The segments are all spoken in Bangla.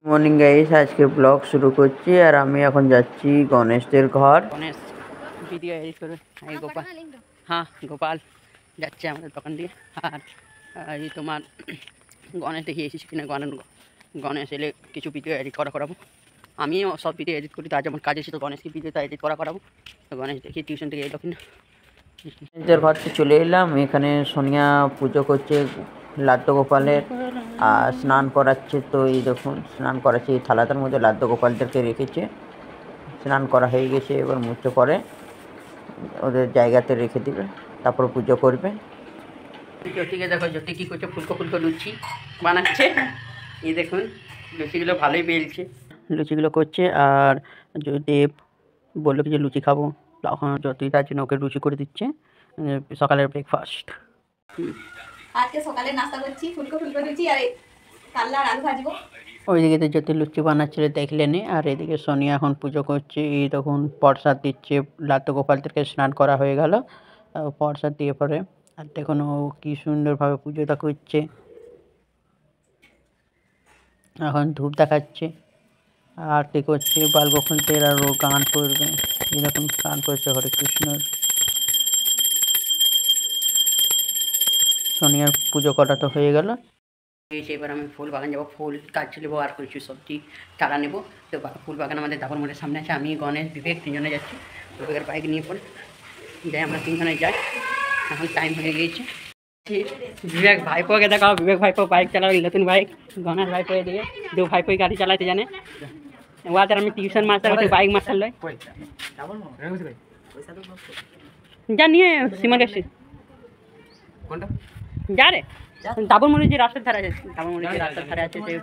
মর্নিং গাইস, আজকে ব্লগ শুরু করছি আর আমি এখন যাচ্ছি গণেশদের ঘর। গণেশ ভিডিও এডিট করবে। এই গোপাল, হ্যাঁ গোপাল যাচ্ছে আমাদের দোকান দিয়ে। আর এই তোমার গণেশ দেখি এসেছি কিনা, গণেশ এলে কিছু ভিডিও এডিট করাবো। আমিও সব ভিডিও এডিট করি, তার যেমন কাজ এসে তো গণেশকে ভিডিওটা এডিট করাবো। তো গণেশ দেখি টিউশন থেকে এলো কিনা। গণেশদের ঘরতে চলে এলাম। এখানে সোনিয়া পুজো করছে লাড্ডু গোপালের আর স্নান করাচ্ছে। তো এই দেখুন স্নান করাচ্ছে, এই থালাটার মধ্যে লাড্ডু গোপালদেরকে রেখেছে। স্নান করা হয়ে গেছে, এবার মুছে পরে ওদের জায়গাতে রেখে দিবে, তারপর পুজো করবে। জ্যোতিকে দেখো, জ্যোতি কী করছে, ফুলকো লুচি বানাচ্ছে। এই দেখুন লুচিগুলো ভালোই বেলছে, লুচিগুলো করছে। আর যদি বললো কি যে লুচি খাবো, তখন জ্যোতি তার জন্য ওকে লুচি করে দিচ্ছে, সকালের ব্রেকফাস্ট। আজকে সকালে নাস্তা করছি ফুলকো লুচি আর কাল্লা আর আলু ভাজবো। ওইদিকে তো জ্যোতি লুচি বানাচ্ছিল দেখলেনি। আর এদিকে সোনিয়া এখন পুজো করছে। এই তখন প্রসাদ দিচ্ছে, লাড্ডু গোপালদেরকে স্নান করা হয়ে গেল, প্রসাদ দিয়ে পরে। আর দেখুন ও কী সুন্দরভাবে পুজোটা করছে। এখন ধূপ দেখাচ্ছে, আরতি করছে, বাল্ব খুলতে আর ও গান করবে। এরকম গান করছে হরে কৃষ্ণর। সোনিয়ার পুজো করা তো হয়ে গেল। এবার আমি ফুল বাগান যাবো, ফুল গাছ নেবো আর কিছু সবজি চারা নেবো। তো ফুল বাগান আমাদের দাবর মোড়ের সামনে আছে। আমি গণেশ বিবেক তিনজনে যাচ্ছি। বিবেকের বাইক নিয়ে পড়ে যাই, আমরা তিনজনে যাই। এখন টাইম হয়ে গিয়েছে। বিবেক ভাইপোকে দেখাও, বিবেক ভাইপো বাইক চালাবে, নতুন বাইক। গণেশ ভাইপো এদিকে দু ভাইপোই গাড়ি চালাতে জানে। ওদের আমি টিউশন মাস্টার হচ্ছে, বাইক মাস্টার লয় যা নিয়ে সীমা গেছি যা রে। দাবর মোড়ে যে রাস্তার ধারে আছে, দাবর মোড়ে যে রাস্তার ধারে আছে, সে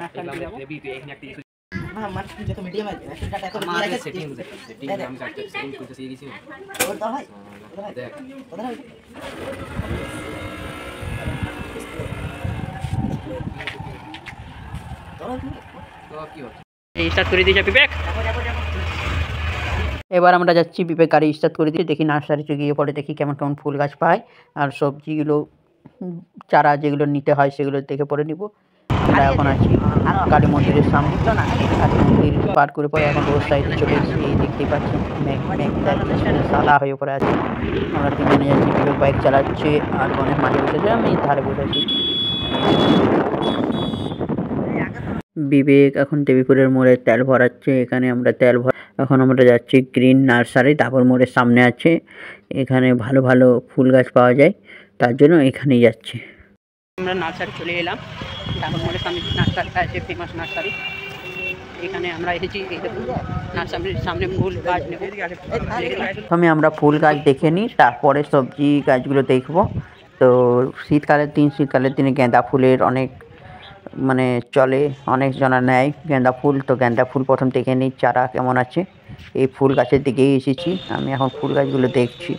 নাস্তা স্টার্ট করে দিয়েছে বিবেক। এবার আমরা যাচ্ছি, বিবেক গাড়ি স্টার্ট করে দিয়ে দেখি নার্সারিতে গিয়ে পরে দেখি কেমন কেমন ফুল গাছ পায় আর সবজিগুলো চারা যেগুলো নিতে হয় সেগুলো দেখে পরে নিব। আমরা এখন আছি কালী মন্দিরের সামনে। কালী মন্দির পার করে পরে এখন রোড সাইডে চলে এসেছি। এই দেখতেই পাচ্ছি সাদা হয়ে পড়ে আছে। আমরা তিনজনে যাচ্ছি, বিবেক বাইক চালাচ্ছে আর অনেক মাঝে বসেছে, আমি ধারে বসেছি। বিবেক এখন দেবীপুরের মোড়ে তেল ভরাচ্ছে। এখানে আমরা তেল এখন আমরা যাচ্ছি গ্রিন নার্সারি, তারপর মোড়ের সামনে আছে। এখানে ভালো ভালো ফুল গাছ পাওয়া যায়, তার জন্য এখানেই যাচ্ছি। আমরা নার্সারি চলে এলাম, তারপর মোড়ের সামনে নার্সারিটা আছে, ফেমাস নার্সারি। এখানে আমরা এসেছি, এই দেখুন নার্সারির সামনে ফুল গাছ নেব। প্রথমে আমরা ফুল গাছ দেখে নিই, তারপরে সবজি গাছগুলো দেখব। তো শীতকালের দিনে গাঁদা ফুলের অনেক মানে চলে, অনেক জনা নেয় গাঁদা ফুল। তো গাঁদা ফুল প্রথম দেখে নিই চারা কেমন আছে। এই ফুল গাছের দিকেই এসেছি আমি, এখন ফুল গাছগুলো দেখছি।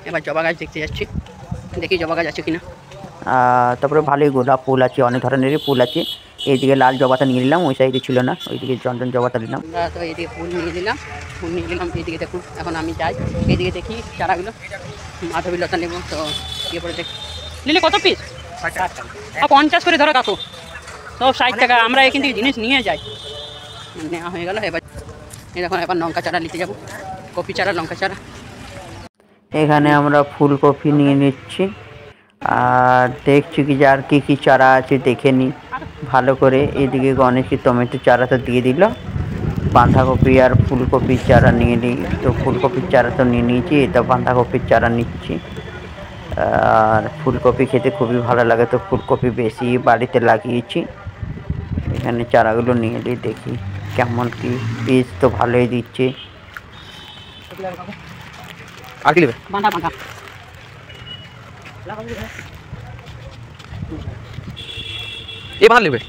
এবার জবা গাছ দেখতে যাচ্ছি, দেখি জবা গাছ আছে কিনা। তারপরে ভালোই গোলাপ ফুল আছে, অনেক ধরনেরই ফুল আছে। এইদিকে লাল জবাটা নিয়ে নিলাম, ওই সাইডে ছিল না, ওইদিকে চন্দন জবাটা নিলাম। তো এইদিকে ফুল নিয়ে নিলাম, এইদিকে দেখুন। এখন আমি যাই, এইদিকে দেখি চারাগুলো। মাধবী লতা নেব, তো ইয়ে করে দেখ নিলে কত পিস? 50 করে ধরো কাকু, সব 60 টাকা। আমরা এখান থেকে জিনিস নিয়ে যাই, নেওয়া হয়ে গেল। এবার দেখুন, এবার লঙ্কা চারা নিতে যাবো, কপি চারা, লঙ্কা চারা। এখানে আমরা ফুলকপি নিয়ে নিচ্ছি আর দেখছি কি যে আর কী চারা আছে দেখে নিই ভালো করে। এদিকে গণেশকে টমেটো চারা তো দিয়ে দিল, বাঁধাকপি আর ফুলকপির চারা নিয়ে নিই। তো ফুলকপির চারা তো নিয়ে নিয়েছি, এটা বাঁধাকপির চারা নিচ্ছি। আর ফুলকপি খেতে খুবই ভালো লাগে, তো ফুলকপি বেশি বাড়িতে লাগিয়েছি। এখানে চারাগুলো নিয়ে নিই, দেখি কেমন কি বীজ, তো ভালোই দিচ্ছে। আর কি নেবে? বাঁধা এই বাঁধা নেবে।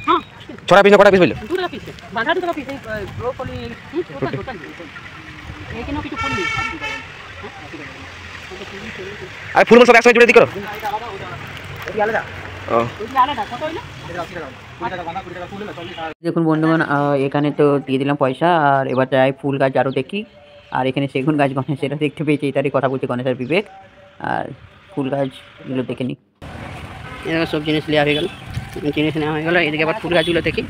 হ্যাঁ, ছড়া পিস কটা পিস বললো? দুটো পিস, বাঁধা দুটো পিস। এই ব্রোকলি টোটাল এইখানে কিছু ফুল নেই। আর ফুলগুলো সব একসাথে জুড়ে দিই করো। এটা আলাদা। ও এটা আলাদা। কত হইলো? দেখুন বন্ধুগণ, এখানে তো দিয়ে দিলাম পয়সা। আর এবার যাই ফুল গাছ আরও দেখি আর এখানে সেগুন গাছ গণেশ এটা দেখতে পেয়েছি, এটারই কথা বলছে গণেশ আর বিবেক। আর ফুল গাছগুলো দেখে নিই। এরকম সব জিনিস নেওয়া হয়ে গেল, জিনিস নেওয়া হয়ে গেলো। এদিকে আবার ফুল গাছগুলো দেখি।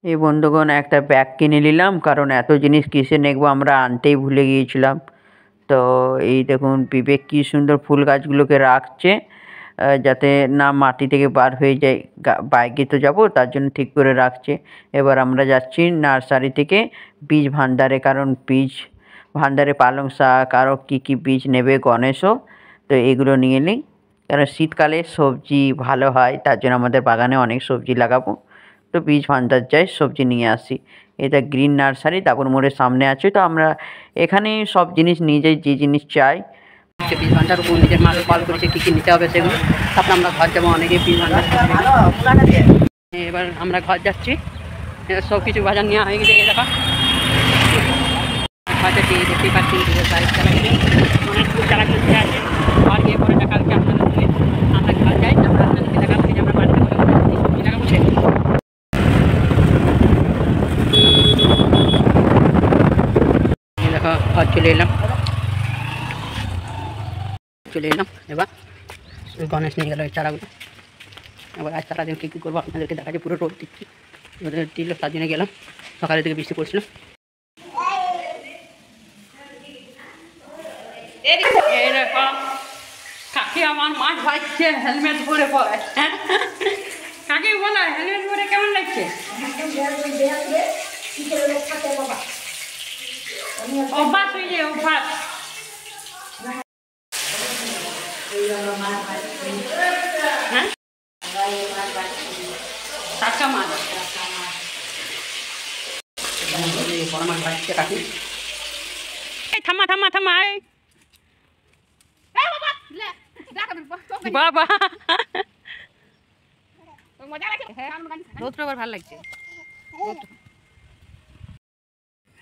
এই বন্ধুগণ একটা ব্যাগ কিনে নিলাম, কারণ এত জিনিস কিসে নেবো আমরা আনতেই ভুলে গিয়েছিলাম। তো এই দেখুন বিবেক কী সুন্দর ফুল গাছগুলোকে রাখছে, যাতে না মাটি থেকে বার হয়ে যায়। বাইকে তো যাবো, তার জন্য ঠিক করে রাখছে। এবার আমরা যাচ্ছি নার্সারি থেকে বীজ ভাণ্ডারে, কারণ বীজ ভাণ্ডারে পালং শাক আরও কী কী বীজ নেবে গণেশও, তো এগুলো নিয়ে নিই। কারণ শীতকালে সবজি ভালো হয়, তার জন্য আমাদের বাগানে অনেক সবজি লাগাবো। তো বীজ ভাণ্ডার যাই, সবজি নিয়ে আসি। এটা গ্রিন নার্সারি দাপুর মোড়ের সামনে আছে। তো আমরা এখানেই সব জিনিস নিয়ে যাই, যে জিনিস চাই। বীজ ভাণ্ডার উপর নিজের মাল কল করেছে কী কী নিতে হবে সেগুলো, তারপর আমরা ঘর যাবো। অনেকেই বীজ ভাণ্ডার। এবার আমরা ঘর যাচ্ছি, সব কিছু বাজার নেওয়া হয়ে গেছে। এই দেখো ঘর যাচ্ছি, দেখতেই পাচ্ছি বাইক চালাচ্ছি, অনেক দূর চালা চলতে আছে। ঘর গিয়ে পরে কালকে আপনারা আমরা ঘর যাই, তারপর আপনাদেরকে দেখাবো যে আমরা বাড়িতে সবজি লাগাবো। দেখো ঘর চলে এলাম। এবার গণেশ নিয়ে গেল এই চারাগুলো। এবার আজ সারাদিন কী কী করবো আপনাদেরকে দেখাচ্ছি, পুরো রোদ দিচ্ছি, রোদের দিল, তার জন্য গেলাম। সকালের দিকে বৃষ্টি পড়ছিল। এই দেখো কাকি আমার মাছ ভাজছে হেলমেট পরে পরে। কাকি বলো হেলমেট পরে কেমন লাগছে? অভ্যাস হয়ে যায়, অভ্যাস। হ্যাঁ টাটকা মাছ, বড় মাছ ভাজছে কাকি। থামা থামা থামা, বাবা রোদটা আবার ভালো লাগছে।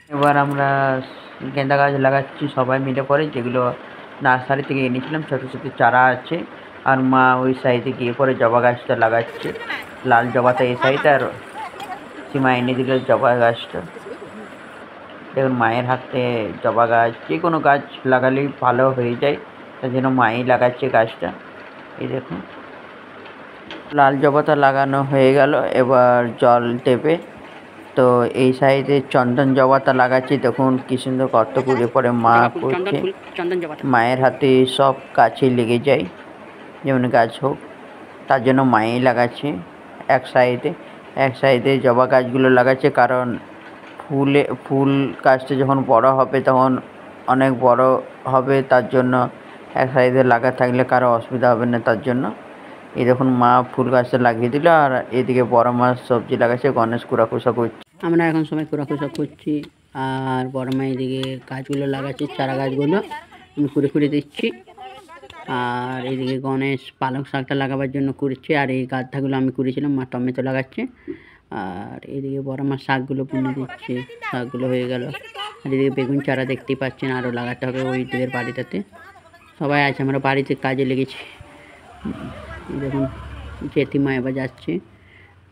এবার আমরা গেঁদা গাছ লাগাচ্ছি সবাই মিলে পরে, যেগুলো নার্সারি থেকে এনেছিলাম। ছোটো ছোটো চারা আছে। আর মা ওই সাইডে গিয়ে পরে জবা গাছটা লাগাচ্ছে, লাল জবাটা এই সাইডে, আর সীমা এনে দিল জবা গাছটা। দেখুন মায়ের হাতে জবা গাছ, যে কোনো গাছ লাগালেই ভালো হয়ে যায়, তার জন্য মাই লাগাচ্ছে গাছটা। এই দেখুন লাল জবাটা লাগানো হয়ে গেল, এবার জল দেবে। তো এই সাইডে চন্দন জবাটা লাগাচ্ছি, দেখুন কি সুন্দর কত করে পরে মা করছে। মায়ের হাতে সব গাছে লেগে যায়, যেমন গাছ হোক, তার জন্য মাই লাগাচ্ছে এক সাইডে জবা গাছগুলো লাগাচ্ছে। কারণ ফুল গাছটা যখন বড় হবে তখন অনেক বড় হবে, তার জন্য এক সাইডে লাগা থাকলে কারো অসুবিধা হবে না, তার জন্য। এই দেখুন মা ফুল গাছটা লাগিয়ে দিল, আর এদিকে বড় মাছ সবজি লাগাচ্ছে, গণেশ কুড়াকুষা করছে। আমরা এখন সময় কুড়াকুষা করছি, আর বড় মা এদিকে গাছগুলো লাগাচ্ছে, চারা গাছগুলো আমি খুঁড়ে দিচ্ছি। আর এদিকে গণেশ পালং শাকটা লাগাবার জন্য কুড়ছে, আর এই গাছটাগুলো আমি কুড়েছিলাম, মা টমেটো লাগাচ্ছে। আর এদিকে বড় মা শাকগুলো বুনে দিচ্ছে, শাকগুলো হয়ে গেল। আর এদিকে বেগুন চারা দেখতেই পাচ্ছেন, আরও লাগাতে হবে ওই দিকের বাড়িটাতে। সবাই আছে, আমরা বাড়িতে কাজে লেগেছি। দেখুন জেঠিমা এবার যাচ্ছে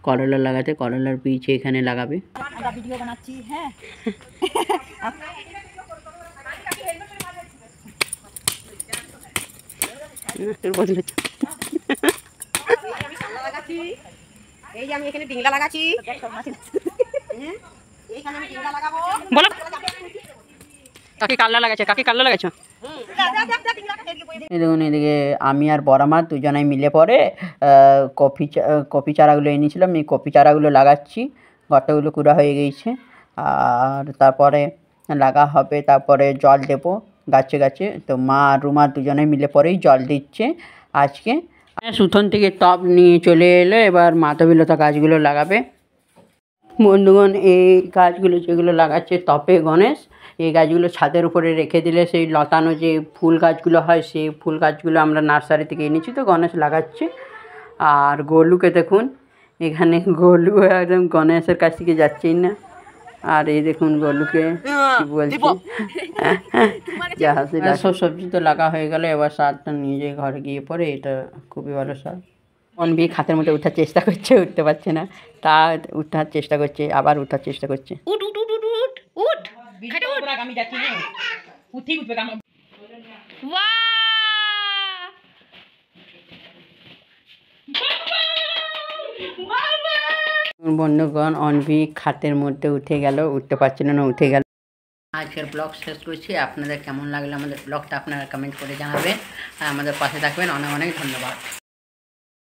করলা লাগাতে, করলার বীজ এখানে লাগাবে। ভিডিও বানাচ্ছি। হ্যাঁ এই যে আমি এখানে ডিংলা লাগাচ্ছি, এইখানে আমি ডিংলা লাগাবো। বলো কাকি কাল্লা লাগাচ্ছে, কাকি কাল্লা লাগাচ্ছ। এই দেখুন এদিকে আমি আর বড় মা দুজনাই মিলে পরে কপি চারাগুলো এনেছিলাম, এই কপি চারাগুলো লাগাচ্ছি। গর্তগুলো কুড়া হয়ে গিয়েছে, আর তারপরে লাগা হবে, তারপরে জল দেবো গাছে। তো মা আর রুমা দুজনে মিলে পরেই জল দিচ্ছে আজকে। উঠোন থেকে টব নিয়ে চলে এলো, এবার মাধবীলতা গাছগুলো লাগাবে। বন্ধুগণ এই গাছগুলো যেগুলো লাগাচ্ছে টপে গণেশ, এই গাছগুলো ছাদের উপরে রেখে দিলে সেই লতানো যে ফুল গাছগুলো হয়, সেই ফুল গাছগুলো আমরা নার্সারি থেকে এনেছি, তো গণেশ লাগাচ্ছে। আর গোলুকে দেখুন, এখানে গোলু একদম গণেশের কাছ থেকে যাচ্ছেই না। আর এই দেখুন গোলুকে কি বলছে, যা হাসি। সব সবজি তো লাগা হয়ে গেল, এবার সারটা নিয়ে যাই ঘরে গিয়ে পরে। এটা খুবই ভালো সার। অনবি খাতের মধ্যে উঠার চেষ্টা করছে, উঠতে পারছে না, তা উঠার চেষ্টা করছে, আবার উঠার চেষ্টা করছে। উঠ উঠ উঠ উঠ উঠ উঠ আমি যাচ্ছি উঠি উঠবে বন্ধুগণ অনভি খাটের মধ্যে উঠে গেল, উঠতে পারছিল না, উঠে গেল। আজকের ব্লগ শেষ করছি। আপনাদের কেমন লাগলো আমাদের ব্লগটা আপনারা কমেন্ট করে জানাবেন আর আমাদের পাশে থাকবেন। অনেক অনেক ধন্যবাদ।